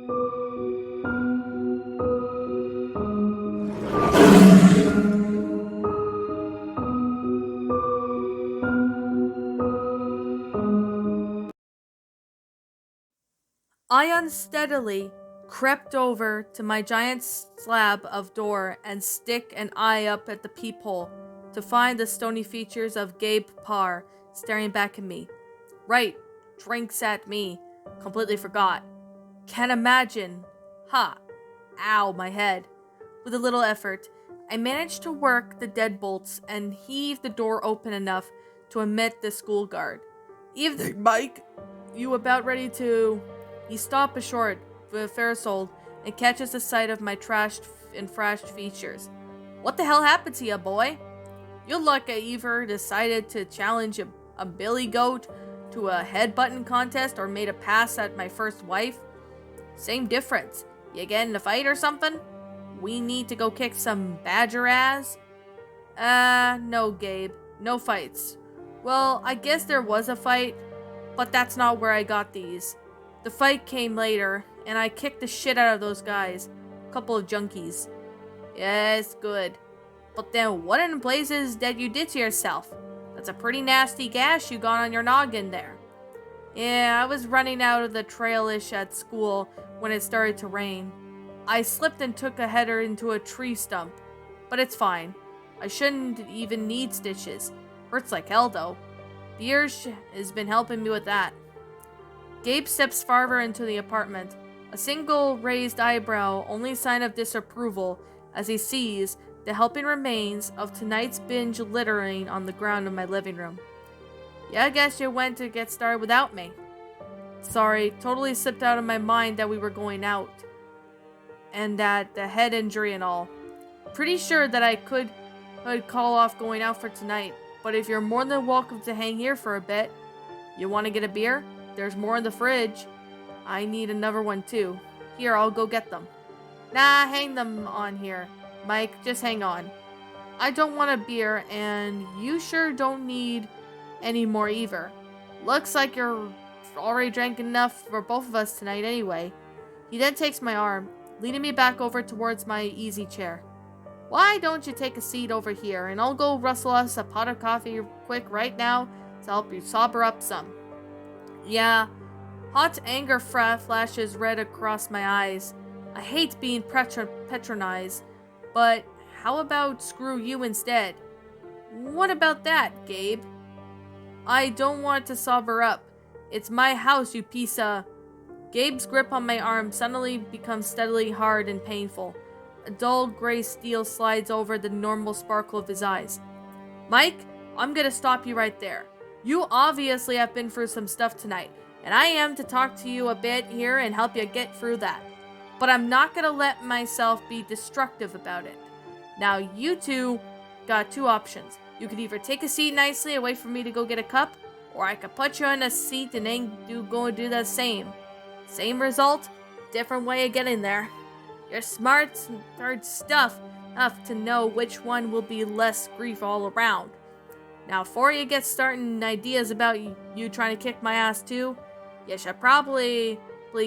I unsteadily crept over to my giant slab of door and stick an eye up at the peephole to find the stony features of Gabe Parr staring back at me. Right, drinks at me. Completely forgot. Can't imagine. Ha! Ow, my head. With a little effort, I managed to work the deadbolts and heave the door open enough to admit the school guard. Evening, Mike. You about ready to... He stops short with Farrisol and catches the sight of my trashed and frashed features. What the hell happened to you, boy? You look like I either decided to challenge a billy goat to a headbutting contest or made a pass at my first wife. Same difference. You get in a fight or something? We need to go kick some badger ass? No, Gabe. No fights. Well, I guess there was a fight, but that's not where I got these. The fight came later, and I kicked the shit out of those guys. A couple of junkies. Yes, good. But then what in blazes did you did to yourself? That's a pretty nasty gash you got on your noggin there. Yeah, I was running out of the trailish at school when it started to rain. I slipped and took a header into a tree stump. But it's fine. I shouldn't even need stitches. Hurts like hell though. Beer has been helping me with that. Gabe steps farther into the apartment, a single raised eyebrow only sign of disapproval as he sees the helping remains of tonight's binge littering on the ground of my living room. Yeah, I guess you went to get started without me. Sorry, totally slipped out of my mind that we were going out. And that the head injury and all. Pretty sure that I could call off going out for tonight, but if you're more than welcome to hang here for a bit. You want to get a beer? There's more in the fridge. I need another one too. Here, I'll go get them. Nah, hang them on here. Mike, just hang on. I don't want a beer, and you sure don't need any more either. Looks like you're already drank enough for both of us tonight anyway. He then takes my arm, leading me back over towards my easy chair. Why don't you take a seat over here, and I'll go rustle us a pot of coffee quick right now to help you sober up some. Yeah, hot anger flashes red across my eyes. I hate being patronized, but how about screw you instead? What about that, Gabe? I don't want to sober up. It's my house, you piece of... Gabe's grip on my arm suddenly becomes steadily hard and painful. A dull gray steel slides over the normal sparkle of his eyes. Mike, I'm gonna stop you right there. You obviously have been through some stuff tonight, and I am to talk to you a bit here and help you get through that. But I'm not gonna let myself be destructive about it. Now, you two got two options. You could either take a seat nicely and wait for me to go get a cup, or I could put you in a seat and then go do the same. Same result, different way of getting there. You're smart and hard stuff enough to know which one will be less grief all around. Now, before you get starting ideas about you trying to kick my ass too, you should probably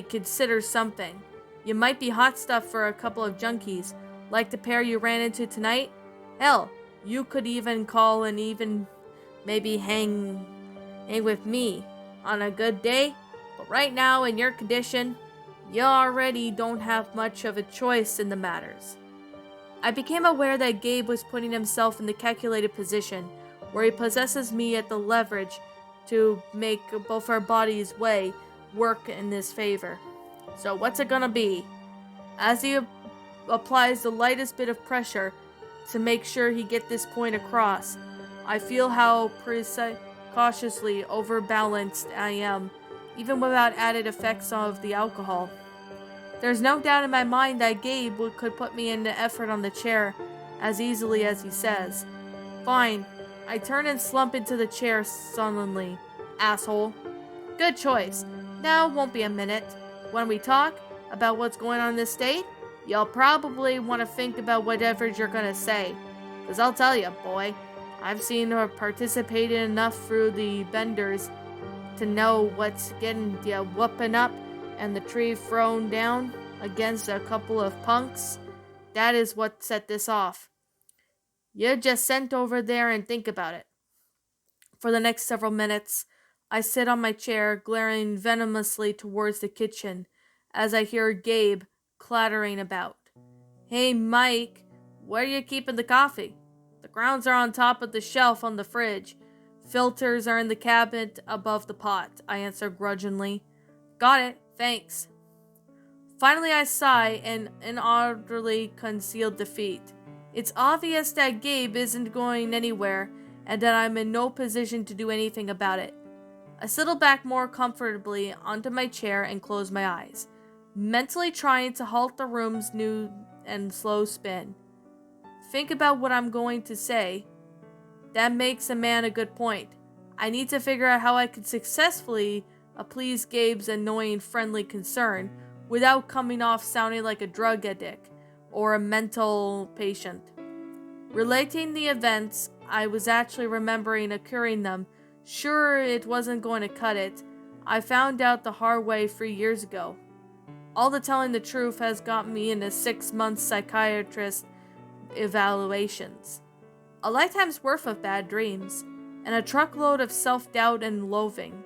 consider something. You might be hot stuff for a couple of junkies, like the pair you ran into tonight. Hell, you could even call and even maybe hang with me on a good day. But right now, in your condition, you already don't have much of a choice in the matters. I became aware that Gabe was putting himself in the calculated position where he possesses me at the leverage to make both our bodies' way work in his favor. So what's it gonna be? As he applies the lightest bit of pressure to make sure he get this point across, I feel how cautiously overbalanced I am, even without added effects of the alcohol. There's no doubt in my mind that Gabe could put me in the effort on the chair as easily as he says. Fine. I turn and slump into the chair sullenly. Asshole. Good choice. Now won't be a minute. When we talk about what's going on in this state, you'll probably want to think about whatever you're gonna say. Cause I'll tell you, boy, I've seen her participated enough through the benders to know what's getting you whooping up and the tree thrown down against a couple of punks. That is what set this off. You just sent over there and think about it. For the next several minutes, I sit on my chair, glaring venomously towards the kitchen as I hear Gabe clattering about. Hey, Mike, where are you keeping the coffee? The grounds are on top of the shelf on the fridge. Filters are in the cabinet above the pot, I answer grudgingly. Got it, thanks. Finally, I sigh in inordinately concealed defeat. It's obvious that Gabe isn't going anywhere and that I'm in no position to do anything about it. I settle back more comfortably onto my chair and close my eyes, mentally trying to halt the room's new and slow spin. Think about what I'm going to say. That makes a man a good point. I need to figure out how I can successfully appease Gabe's annoying friendly concern without coming off sounding like a drug addict or a mental patient. Relating the events I was actually remembering occurring them, sure it wasn't going to cut it, I found out the hard way 3 years ago. All the telling the truth has got me into 6-month psychiatrist evaluations, a lifetime's worth of bad dreams, and a truckload of self-doubt and loathing.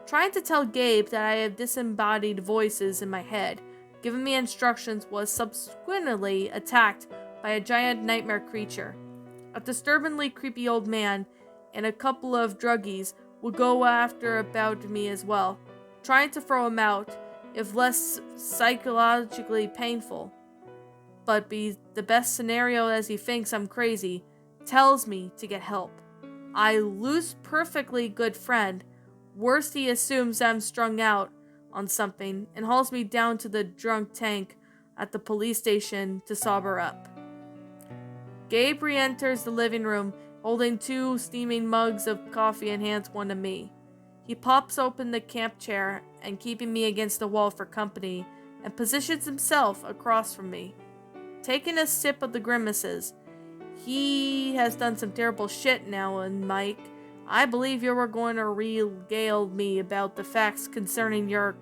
Trying to tell Gabe that I have disembodied voices in my head, giving me instructions, was subsequently attacked by a giant nightmare creature. A disturbingly creepy old man and a couple of druggies would go after about me as well, trying to throw him out, if less psychologically painful. But the best scenario, as he thinks I'm crazy, tells me to get help. I lose perfectly good friend. Worst, he assumes I'm strung out on something and hauls me down to the drunk tank at the police station to sober up. Gabe re-enters the living room, holding 2 steaming mugs of coffee and hands one to me. He pops open the camp chair and, keeping me against the wall for company, and positions himself across from me. Taking a sip of the grimaces, he has done some terrible shit now, and Mike, I believe you were going to regale me about the facts concerning your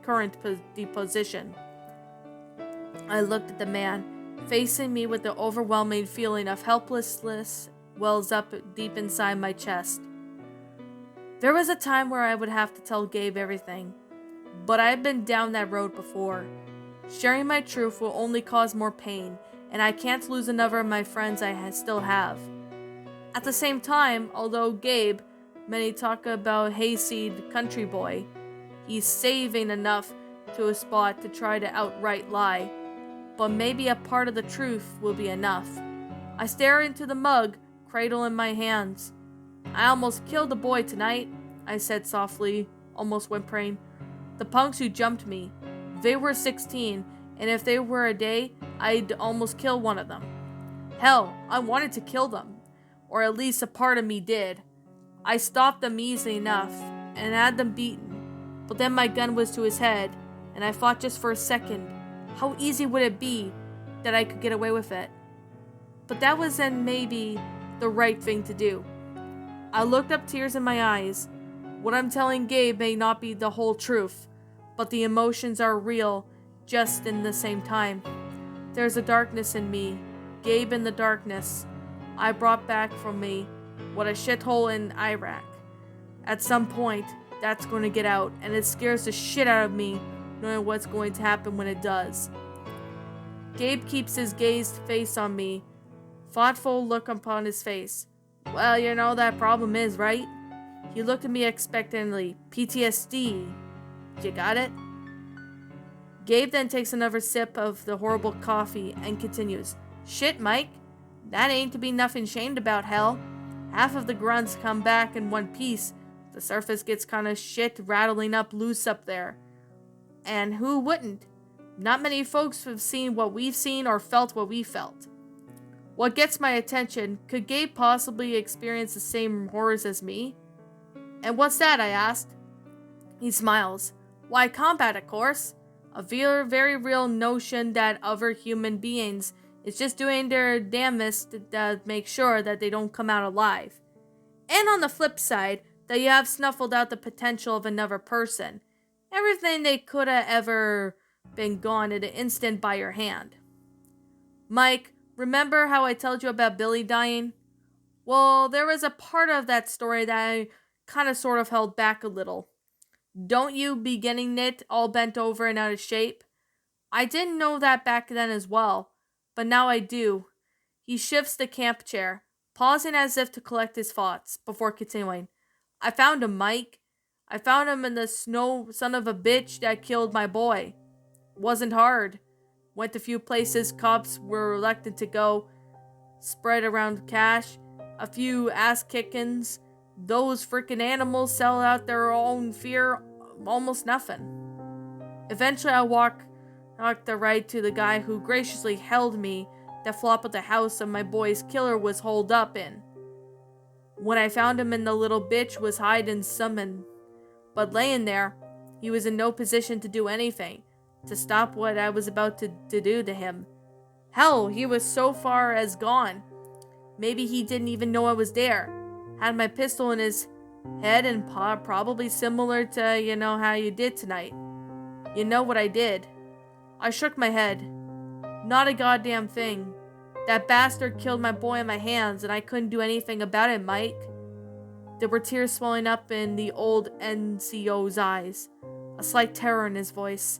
current deposition. I looked at the man, facing me with the overwhelming feeling of helplessness wells up deep inside my chest. There was a time where I would have to tell Gabe everything, but I've been down that road before. Sharing my truth will only cause more pain, and I can't lose another of my friends I still have. At the same time, although Gabe, many talk about hayseed country boy, he's saving enough to a spot to try to outright lie, but maybe a part of the truth will be enough. I stare into the mug, cradle in my hands. I almost killed a boy tonight, I said softly, almost whimpering. The punks who jumped me. They were 16, and if they were a day, I'd almost kill one of them. Hell, I wanted to kill them. Or at least a part of me did. I stopped them easily enough, and had them beaten. But then my gun was to his head, and I thought just for a second, how easy would it be that I could get away with it? But that was then maybe the right thing to do. I looked up, tears in my eyes. What I'm telling Gabe may not be the whole truth, but the emotions are real just in the same time. There's a darkness in me, Gabe in the darkness. I brought back from me. What a shithole in Iraq. At some point, that's going to get out, and it scares the shit out of me knowing what's going to happen when it does. Gabe keeps his gazed face on me, thoughtful look upon his face. Well, you know that problem is, right? He looked at me expectantly. PTSD. You got it? Gabe then takes another sip of the horrible coffee and continues. Shit, Mike. That ain't to be nothing shamed about, hell. Half of the grunts come back in one piece. The surface gets kinda shit rattling up loose up there. And who wouldn't? Not many folks have seen what we've seen or felt what we felt. What gets my attention, could Gabe possibly experience the same horrors as me? And what's that, I asked. He smiles. Why, combat, of course. A very real notion that other human beings is just doing their damnedest to make sure that they don't come out alive. And on the flip side, that you have snuffled out the potential of another person. Everything they could have ever been gone in an instant by your hand. Mike, remember how I told you about Billy dying? Well, there was a part of that story that I kind of sort of held back a little. Don't you be getting it all bent over and out of shape? I didn't know that back then as well, but now I do. He shifts the camp chair, pausing as if to collect his thoughts, before continuing. I found him, Mike. I found him in the snow son of a bitch that killed my boy. Wasn't hard. Went a few places cops were reluctant to go. Spread around cash. A few ass kickings. Those frickin' animals sell out their own fear almost nothing. Eventually I walked the ride to the guy who graciously held me that flop at the house of my boy's killer was holed up in. When I found him, and the little bitch was hiding summoned. But laying there, he was in no position to do anything, to stop what I was about to do to him. Hell, he was so far as gone. Maybe he didn't even know I was there. Had my pistol in his head and probably similar to, how you did tonight. You know what I did? I shook my head. Not a goddamn thing. That bastard killed my boy in my hands, and I couldn't do anything about it, Mike. There were tears swelling up in the old NCO's eyes, a slight terror in his voice.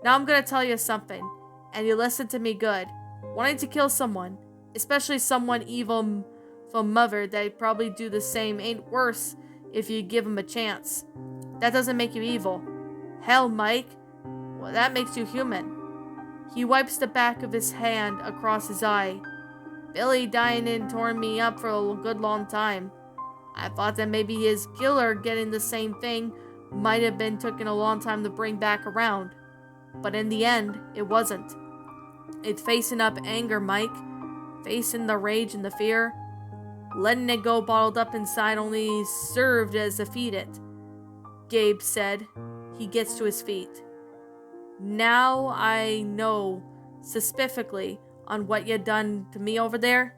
Now I'm gonna tell you something, and you listen to me good. Wanting to kill someone, especially someone evil from mother that'd probably do the same, ain't worse if you give him a chance. That doesn't make you evil. Hell, Mike, well, that makes you human. He wipes the back of his hand across his eye. Billy dying and torn me up for a good long time. I thought that maybe his killer getting the same thing might have been taking a long time to bring back around. But in the end, it wasn't. It's facing up anger, Mike. Facing the rage and the fear. Letting it go bottled up inside only served as to feed it. Gabe said. He gets to his feet. Now I know specifically on what you done to me over there.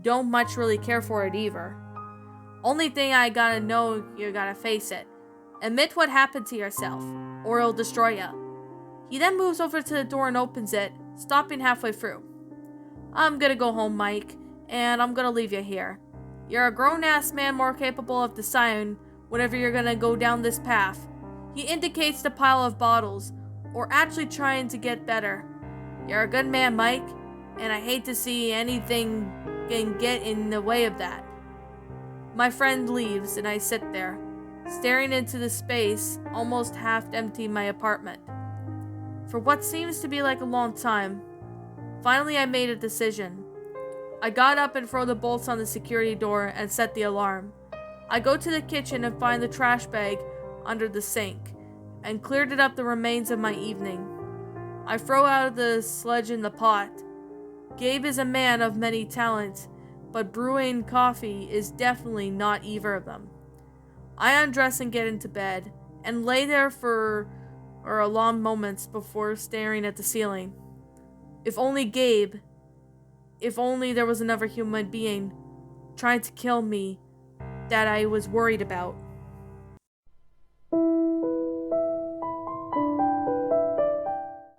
Don't much really care for it either. Only thing I gotta know, you gotta face it. Admit what happened to yourself, or it'll destroy you. He then moves over to the door and opens it, stopping halfway through. I'm gonna go home, Mike, and I'm gonna leave you here. You're a grown-ass man more capable of deciding whenever you're gonna go down this path. He indicates the pile of bottles, or actually trying to get better. You're a good man, Mike, and I hate to see anything get in the way of that. My friend leaves, and I sit there, staring into the space almost half empty my apartment. For what seems to be like a long time, finally I made a decision. I got up and threw the bolts on the security door and set the alarm. I go to the kitchen and find the trash bag under the sink, and cleared it up the remains of my evening. I throw out the sludge in the pot. Gabe is a man of many talents, but brewing coffee is definitely not either of them. I undress and get into bed, and lay there for a long moments before staring at the ceiling. If only Gabe, if only there was another human being trying to kill me that I was worried about.